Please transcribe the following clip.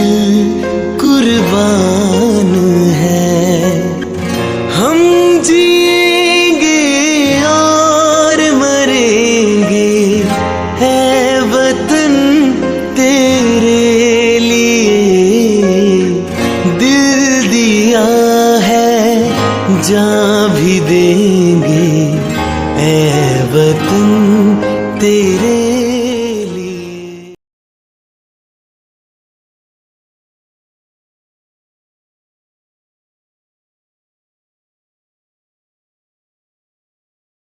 दिल कुर्बान है। हम जिएंगे और मरेंगे, है वतन तेरे लिए। दिल दिया है जान भी देंगे, है वतन तेरे